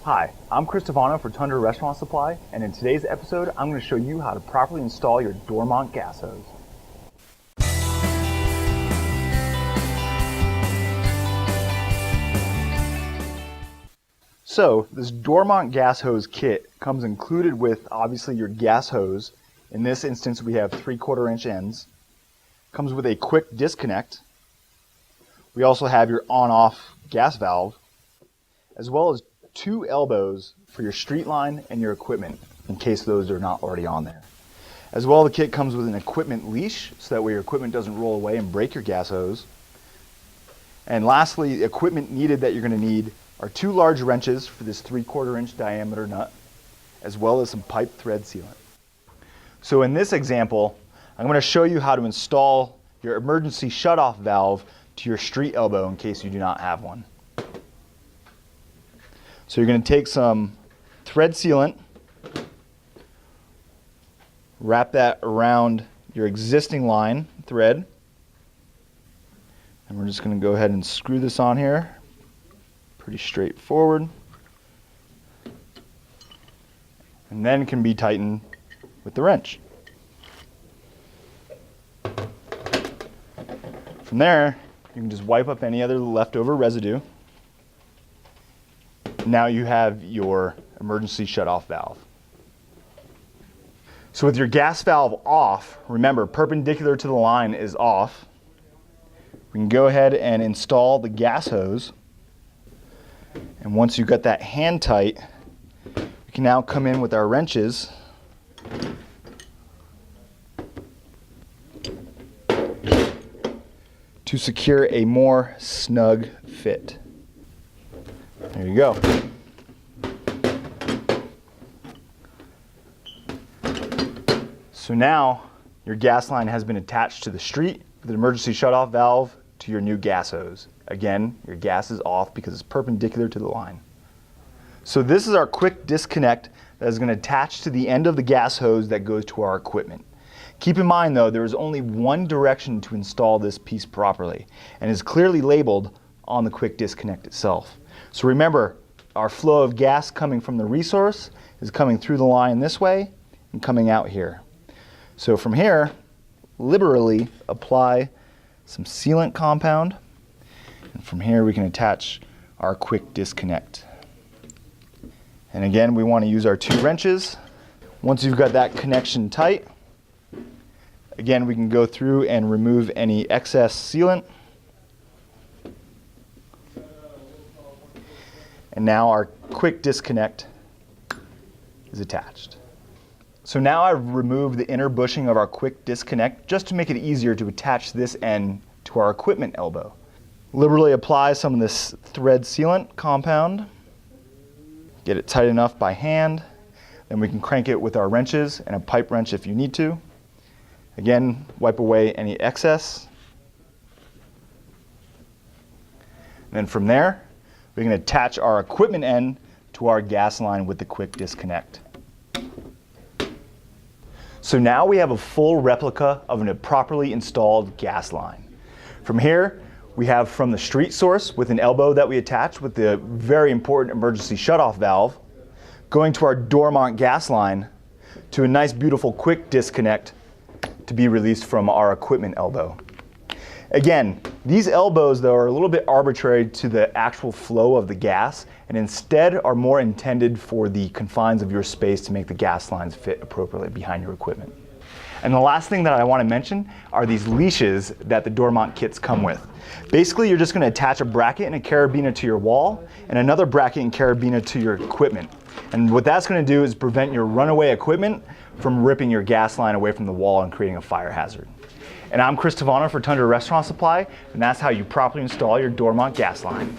Hi, I'm Tavano for Tundra Restaurant Supply, and in today's episode, I'm going to show you how to properly install your Dormont gas hose. So, this Dormont gas hose kit comes included with, obviously, your gas hose. In this instance, we have 3/4 inch ends. Comes with a quick disconnect. We also have your on-off gas valve, as well as 2 elbows for your street line and your equipment, in case those are not already on there. As well, the kit comes with an equipment leash, so that way your equipment doesn't roll away and break your gas hose. And lastly, the equipment needed that you're going to need are 2 large wrenches for this 3/4 inch diameter nut, as well as some pipe thread sealant. So in this example, I'm going to show you how to install your emergency shutoff valve to your street elbow in case you do not have one. So you're going to take some thread sealant, wrap that around your existing line thread, and we're just going to go ahead and screw this on here. Pretty straightforward. And then it can be tightened with the wrench. From there, you can just wipe up any other leftover residue. Now you have your emergency shutoff valve. So with your gas valve off, remember, perpendicular to the line is off. We can go ahead and install the gas hose. And once you've got that hand tight, we can now come in with our wrenches to secure a more snug fit. There you go. So now your gas line has been attached to the street with an emergency shutoff valve to your new gas hose. Again, your gas is off because it's perpendicular to the line. So this is our quick disconnect that is going to attach to the end of the gas hose that goes to our equipment. Keep in mind though, there is only one direction to install this piece properly, and is clearly labeled on the quick disconnect itself. So remember, our flow of gas coming from the resource is coming through the line this way and coming out here. So from here, liberally apply some sealant compound, and from here we can attach our quick disconnect. And again, we want to use our 2 wrenches. Once you've got that connection tight, again, we can go through and remove any excess sealant. And now our quick disconnect is attached. So now I've removed the inner bushing of our quick disconnect just to make it easier to attach this end to our equipment elbow. Liberally apply some of this thread sealant compound. Get it tight enough by hand. Then we can crank it with our wrenches and a pipe wrench if you need to. Again, wipe away any excess. And then from there, we can attach our equipment end to our gas line with the quick disconnect. So now we have a full replica of a properly installed gas line. From here, we have from the street source with an elbow that we attach with the very important emergency shutoff valve, going to our Dormont gas line to a nice beautiful quick disconnect to be released from our equipment elbow. Again, these elbows though are a little bit arbitrary to the actual flow of the gas, and instead are more intended for the confines of your space to make the gas lines fit appropriately behind your equipment. And the last thing that I want to mention are these leashes that the Dormont kits come with. Basically, you're just going to attach a bracket and a carabiner to your wall, and another bracket and carabiner to your equipment. And what that's going to do is prevent your runaway equipment from ripping your gas line away from the wall and creating a fire hazard. And I'm Tavano for Tundra Restaurant Supply, and that's how you properly install your Dormont gas line.